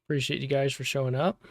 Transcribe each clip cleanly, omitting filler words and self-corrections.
Appreciate you guys for showing up.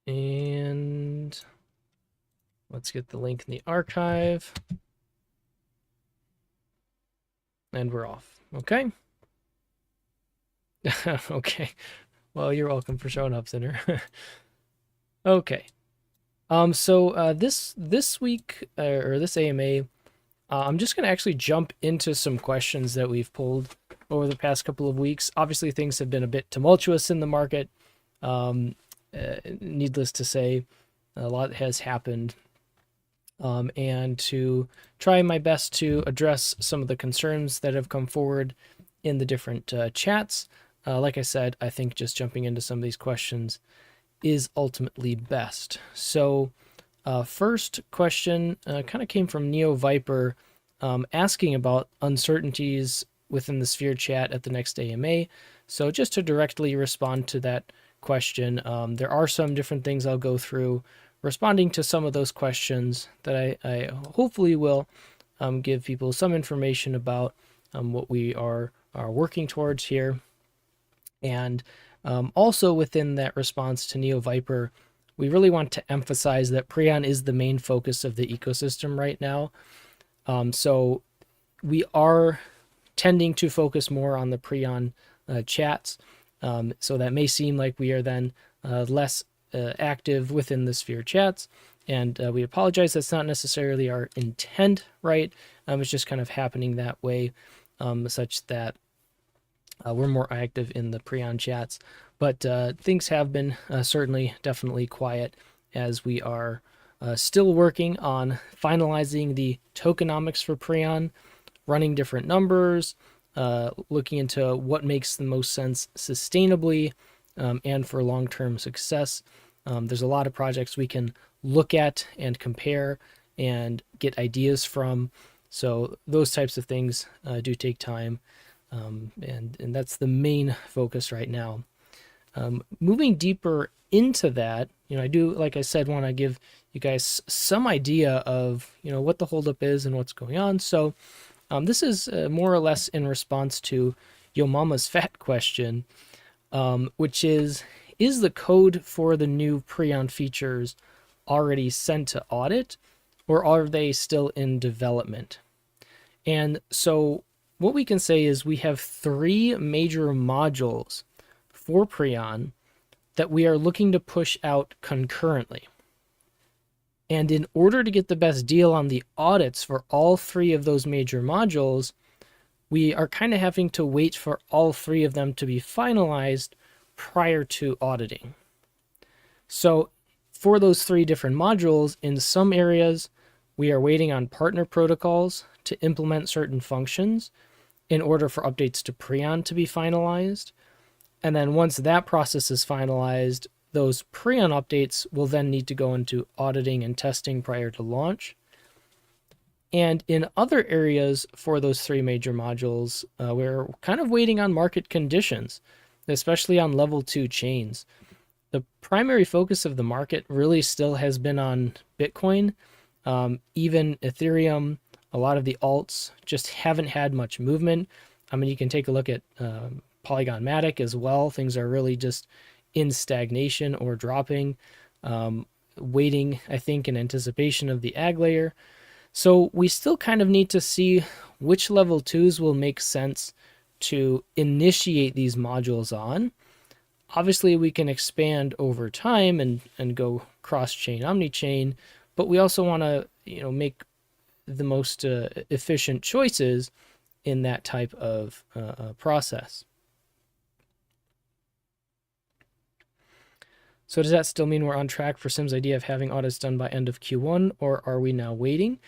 And let's get the link in the archive. And we're off. Okay. Okay. Well, you're welcome for showing up, Sinner. Okay. So this week or this AMA, I'm just gonna actually jump into some questions that we've pulled over the past couple of weeks. Obviously, things have been a bit tumultuous in the market. Needless to say, a lot has happened. And to try my best to address some of the concerns that have come forward in the different chats. Like I said, I think just jumping into some of these questions is ultimately best. So, first question kind of came from Neo Viper, asking about uncertainties within the Sphere chat at the next AMA. So, just to directly respond to that question, there are some different things I'll go through responding to some of those questions that I hopefully will give people some information about what we are working towards here. And also within that response to Neo Viper, we really want to emphasize that Preon is the main focus of the ecosystem right now. So we are tending to focus more on the Preon chats. So that may seem like we are then less active within the Sphere chats. And we apologize, that's not necessarily our intent, right? It's just kind of happening that way, such that we're more active in the Preon chats. But things have been certainly, definitely quiet as we are still working on finalizing the tokenomics for Preon, running different numbers, looking into what makes the most sense sustainably and for long-term success. There's a lot of projects we can look at and compare and get ideas from. So those types of things do take time. And that's the main focus right now. Moving deeper into that, I do, like I said, want to give you guys some idea of, what the holdup is and what's going on. So this is more or less in response to Yo Mama's Fat question, which is the code for the new Preon features already sent to audit, or are they still in development? And so what we can say is we have 3 major modules for Preon that we are looking to push out concurrently. And in order to get the best deal on the audits for all 3 of those major modules, we are kind of having to wait for all 3 of them to be finalized prior to auditing. So for those 3 different modules, in some areas, we are waiting on partner protocols to implement certain functions in order for updates to Preon to be finalized. And then once that process is finalized, those Preon updates will then need to go into auditing and testing prior to launch. And in other areas for those 3 major modules, we're kind of waiting on market conditions, especially on level 2 chains. The primary focus of the market really still has been on Bitcoin. Even Ethereum, a lot of the alts just haven't had much movement. I mean, you can take a look at Polygon Matic as well. Things are really just in stagnation or dropping, waiting, I think, in anticipation of the ag layer. So we still kind of need to see which level 2s will make sense to initiate these modules on. Obviously, we can expand over time and go cross-chain, omni-chain, but we also want to, make the most efficient choices in that type of process. So does that still mean we're on track for Sim's idea of having audits done by end of Q1, or are we now waiting?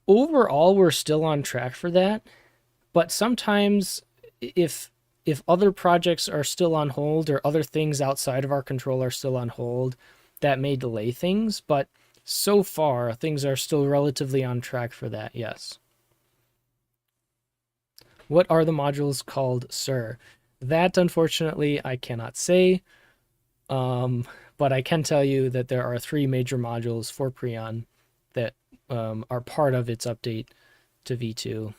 Overall, we're still on track for that, but sometimes if other projects are still on hold or other things outside of our control are still on hold, that may delay things, but so far things are still relatively on track for that, yes. What are the modules called, sir? That, unfortunately, I cannot say. But I can tell you that there are 3 major modules for Preon that are part of its update to V2.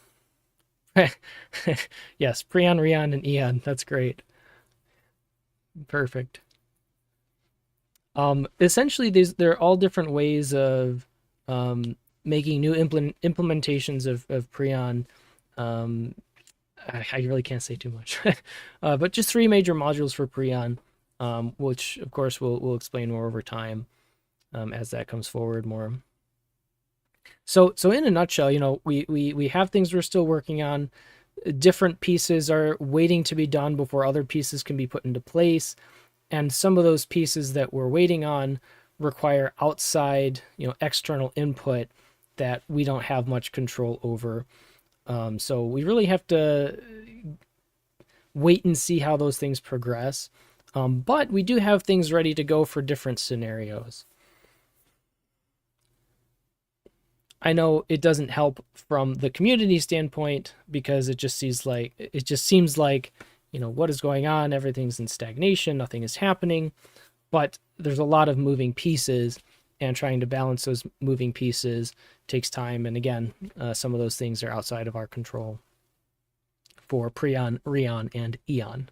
Yes, Preon, Reon, and Eon. That's great. Perfect. Essentially, they're all different ways of making new implementations of Preon. Um, I really can't say too much, but just 3 major modules for Preon, which of course we'll explain more over time as that comes forward more. So in a nutshell, we have things we're still working on. Different pieces are waiting to be done before other pieces can be put into place, and some of those pieces that we're waiting on require outside, external input that we don't have much control over. So we really have to wait and see how those things progress. But we do have things ready to go for different scenarios. I know it doesn't help from the community standpoint because it just seems like what is going on? Everything's in stagnation, nothing is happening. But there's a lot of moving pieces, and trying to balance those moving pieces takes time. And again, some of those things are outside of our control for Preon, Reon, and Eon.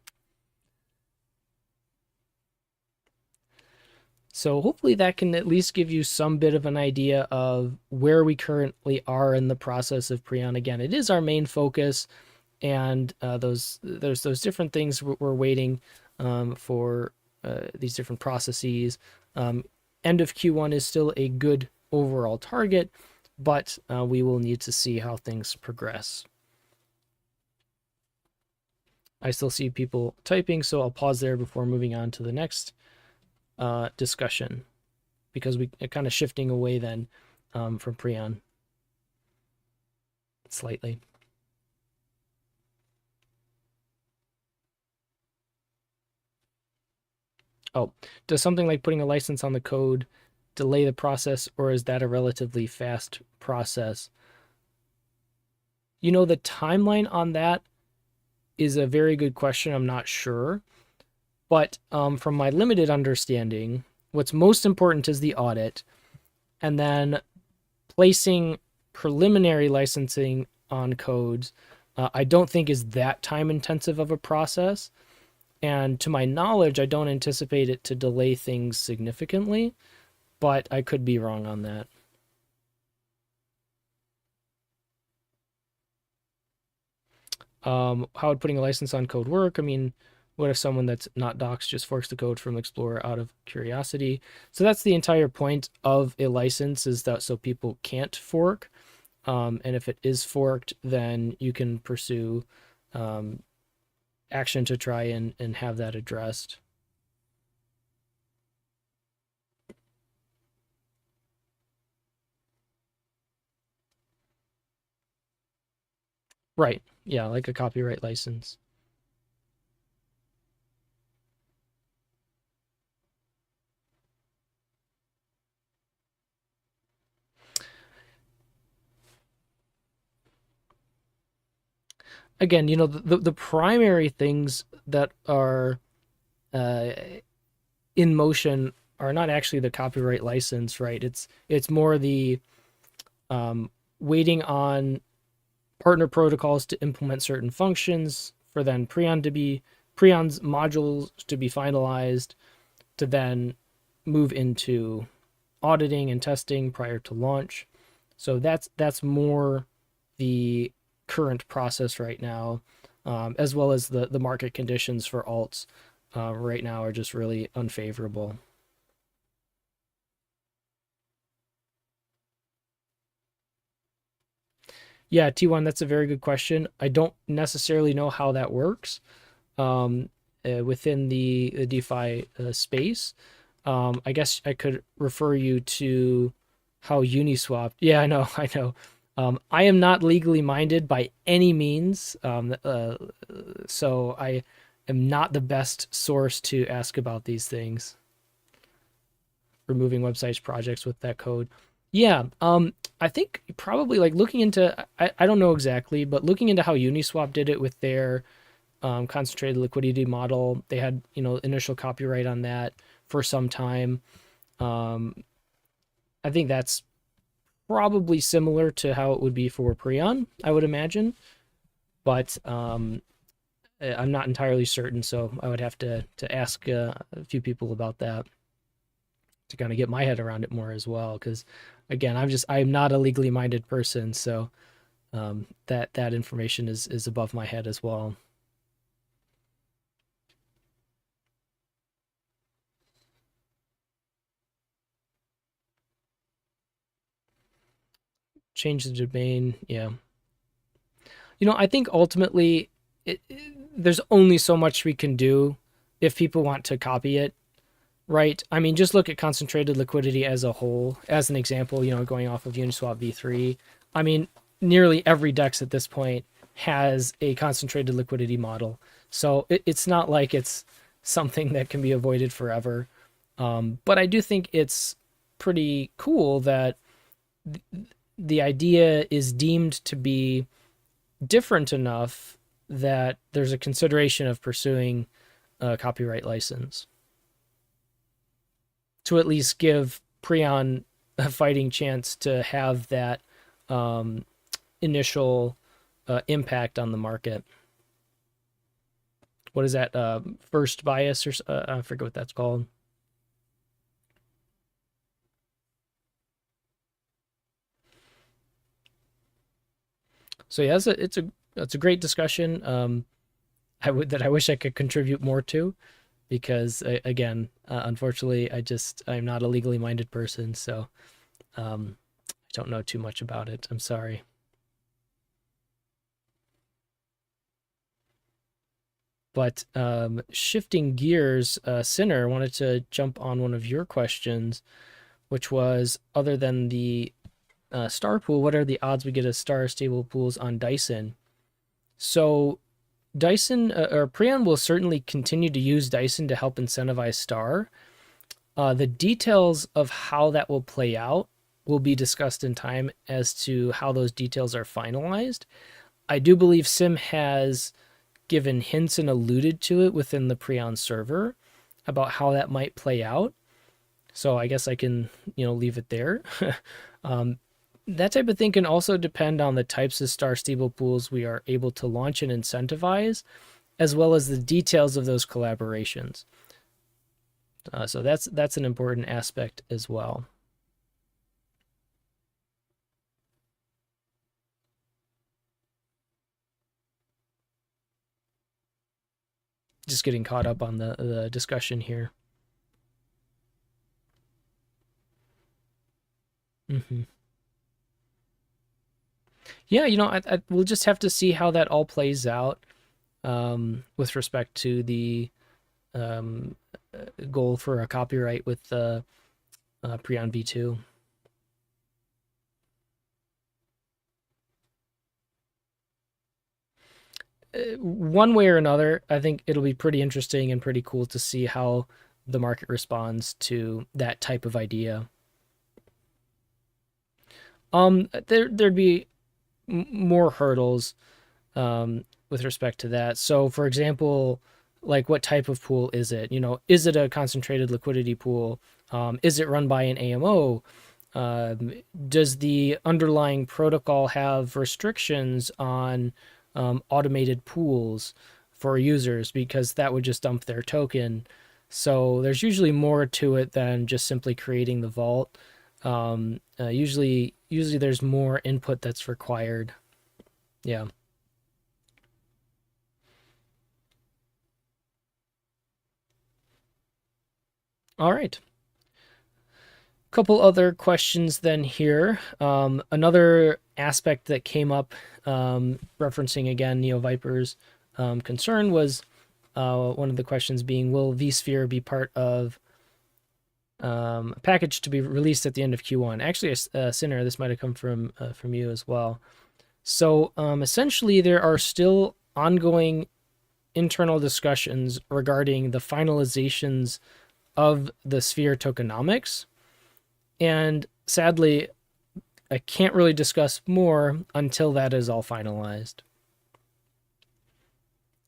So hopefully that can at least give you some bit of an idea of where we currently are in the process of Preon. Again, it is our main focus, and there's those different things we're waiting for these different processes. End of Q1 is still a good overall target, but we will need to see how things progress. I still see people typing, so I'll pause there before moving on to the next discussion, because we are kind of shifting away then from Preon slightly. Oh, does something like putting a license on the code delay the process, or is that a relatively fast process? The timeline on that is a very good question. I'm not sure. But from my limited understanding, what's most important is the audit, and then placing preliminary licensing on codes, I don't think is that time intensive of a process. And to my knowledge, I don't anticipate it to delay things significantly, but I could be wrong on that. How would putting a license on code work? I mean, what if someone that's not docs just forks the code from Explorer out of curiosity? So that's the entire point of a license, is that so people can't fork. And if it is forked, then you can pursue action to try and have that addressed. Right. Yeah, like a copyright license. Again, the primary things that are in motion are not actually the copyright license, right? It's more the waiting on partner protocols to implement certain functions, for then Preon's modules to be finalized, to then move into auditing and testing prior to launch. So that's more the current process right now, as well as the market conditions for alts right now are just really unfavorable. Yeah, T1, that's a very good question. I don't necessarily know how that works within the DeFi space. I guess I could refer you to how Uniswap. Yeah, I know, I know. I am not legally minded by any means, so I am not the best source to ask about these things. Removing websites projects with that code. Yeah, I think probably like looking into, I don't know exactly, but looking into how Uniswap did it with their concentrated liquidity model. They had initial copyright on that for some time. Um, I think that's probably similar to how it would be for Preon, I would imagine, but I'm not entirely certain, so I would have to ask a few people about that to kind of get my head around it more as well. Because again, I'm not a legally minded person, so that information is above my head as well. Change the domain, yeah. I think ultimately there's only so much we can do if people want to copy it, right? I mean, just look at concentrated liquidity as a whole, as an example, going off of Uniswap v3. I mean, nearly every DEX at this point has a concentrated liquidity model. So it's not like it's something that can be avoided forever. But I do think it's pretty cool that the idea is deemed to be different enough that there's a consideration of pursuing a copyright license to at least give Preon a fighting chance to have that initial impact on the market. What is that? First bias, or I forget what that's called. So yeah, it's a great discussion. I wish I could contribute more to, because again, unfortunately, I'm not a legally minded person, so I don't know too much about it. I'm sorry. But shifting gears, Sinner wanted to jump on one of your questions, which was, other than the star pool, what are the odds we get a star stable pools on Dyson? So Dyson or Preon will certainly continue to use Dyson to help incentivize star. The details of how that will play out will be discussed in time as to how those details are finalized. I do believe Sim has given hints and alluded to it within the Preon server about how that might play out. So I guess I can, leave it there. That type of thing can also depend on the types of star stable pools we are able to launch and incentivize, as well as the details of those collaborations. So that's an important aspect as well. Just getting caught up on the discussion here. Mm-hmm. Yeah, we'll just have to see how that all plays out with respect to the um, goal for a copyright with the Preon V2. One way or another, I think it'll be pretty interesting and pretty cool to see how the market responds to that type of idea. There'd be more hurdles with respect to that. So, for example, like, what type of pool is it? Is it a concentrated liquidity pool? Is it run by an AMO? Does the underlying protocol have restrictions on automated pools for users, because that would just dump their token? So there's usually more to it than just simply creating the vault. Usually there's more input that's required. Yeah. All right. Couple other questions then here. Another aspect that came up, referencing again NeoViper's concern, was one of the questions being, will vSphere be part of a package to be released at the end of Q1? Actually, Sinner, this might have come from you as well. So essentially, there are still ongoing internal discussions regarding the finalizations of the Sphere tokenomics. And sadly, I can't really discuss more until that is all finalized.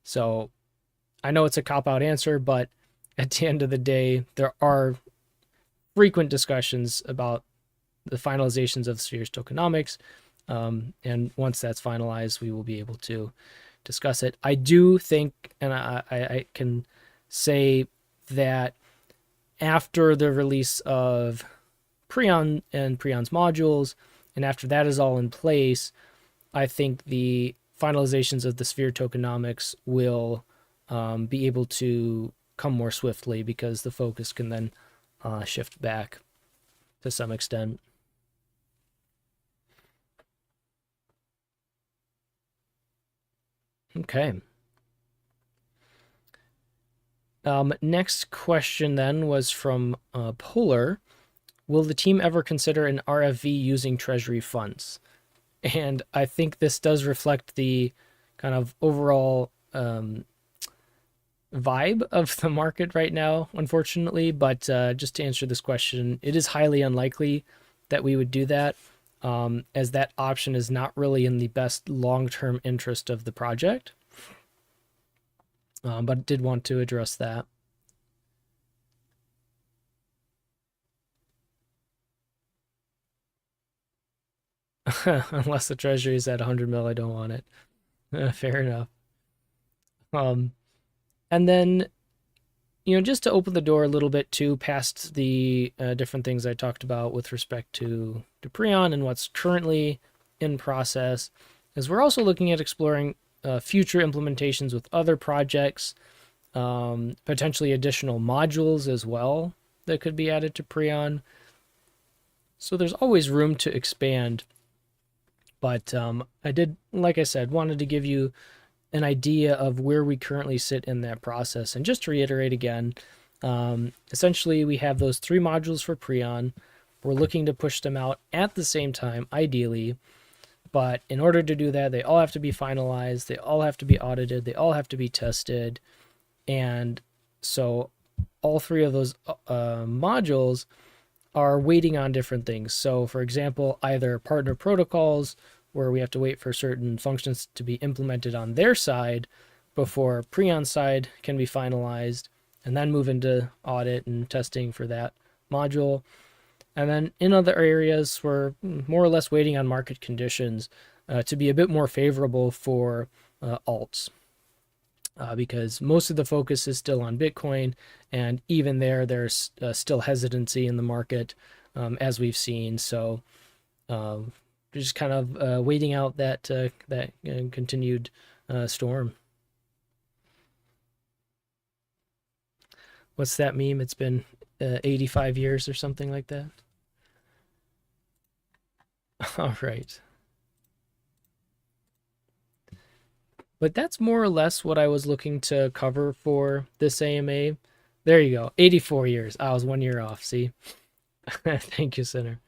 So I know it's a cop-out answer, but at the end of the day, there are frequent discussions about the finalizations of Sphere's tokenomics. And once that's finalized, we will be able to discuss it. I do think, and I can say that after the release of Preon and Preon's modules, and after that is all in place, I think the finalizations of the Sphere tokenomics will be able to come more swiftly because the focus can then shift back to some extent. Okay. Next question then was from Polar. Will the team ever consider an RFV using treasury funds? And I think this does reflect the kind of overall vibe of the market right now, unfortunately. But just to answer this question, it is highly unlikely that we would do that, as that option is not really in the best long-term interest of the project. But did want to address that. Unless the treasury is at 100 mil, I don't want it. Fair enough. Um, and then, just to open the door a little bit too, past the different things I talked about with respect to Preon and what's currently in process, is we're also looking at exploring future implementations with other projects, potentially additional modules as well that could be added to Preon. So there's always room to expand. But I did, like I said, wanted to give you an idea of where we currently sit in that process. And just to reiterate again, essentially we have those 3 modules for Preon. We're looking to push them out at the same time, ideally. But in order to do that, they all have to be finalized. They all have to be audited. They all have to be tested. And so all 3 of those modules are waiting on different things. So for example, either partner protocols, where we have to wait for certain functions to be implemented on their side before Preon's side can be finalized, and then move into audit and testing for that module. And then in other areas, we're more or less waiting on market conditions to be a bit more favorable for alts. Because most of the focus is still on Bitcoin, and even there's still hesitancy in the market, as we've seen. So just kind of waiting out that continued storm. What's that meme? It's been 85 years or something like that. All right. But that's more or less what I was looking to cover for this AMA. There you go. 84 years. I was 1 year off. See? Thank you, Sinner.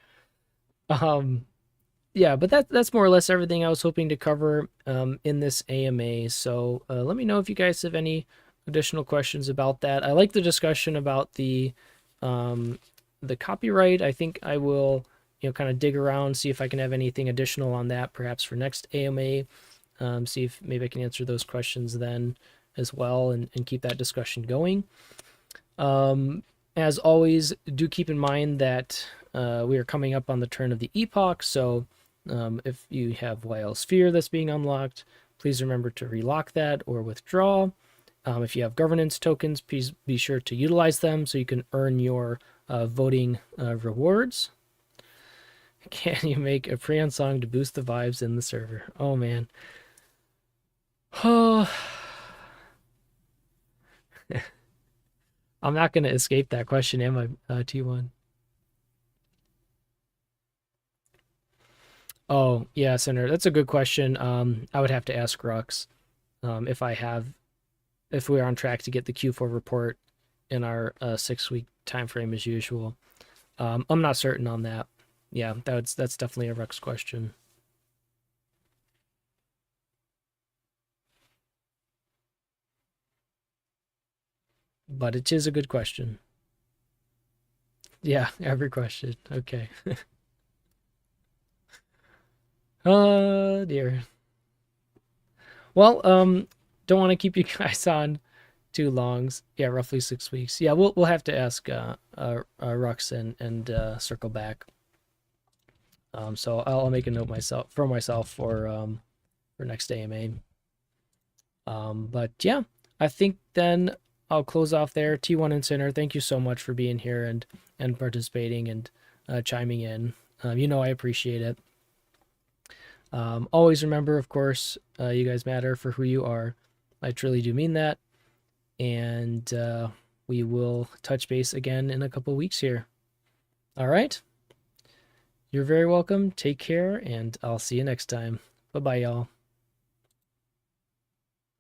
Yeah, but that's more or less everything I was hoping to cover in this AMA. So let me know if you guys have any additional questions about that. I like the discussion about the copyright. I think I will, kind of dig around, see if I can have anything additional on that, perhaps for next AMA. See if maybe I can answer those questions then as well, and keep that discussion going. As always, do keep in mind that we are coming up on the turn of the epoch, so if you have YL Sphere that's being unlocked, please remember to relock that or withdraw. If you have governance tokens, please be sure to utilize them so you can earn your voting rewards. Can you make a Preon song to boost the vibes in the server? Oh, man. Oh, I'm not going to escape that question, am I, T1? Oh, yeah, Senator, that's a good question. I would have to ask Rux if we're on track to get the Q4 report in our 6-week time frame as usual. I'm not certain on that. Yeah, that's definitely a Rux question. But it is a good question. Yeah, every question. Okay. Oh dear. Well, don't want to keep you guys on too long. Yeah, roughly 6 weeks. Yeah, we'll have to ask Rux and circle back. So I'll make a note myself for next AMA. But yeah, I think then I'll close off there. T1 and Sinner, thank you so much for being here and participating and chiming in. I appreciate it. Always remember, of course, you guys matter for who you are. I truly do mean that. And we will touch base again in a couple weeks here. All right. You're very welcome. Take care, and I'll see you next time. Bye-bye, y'all.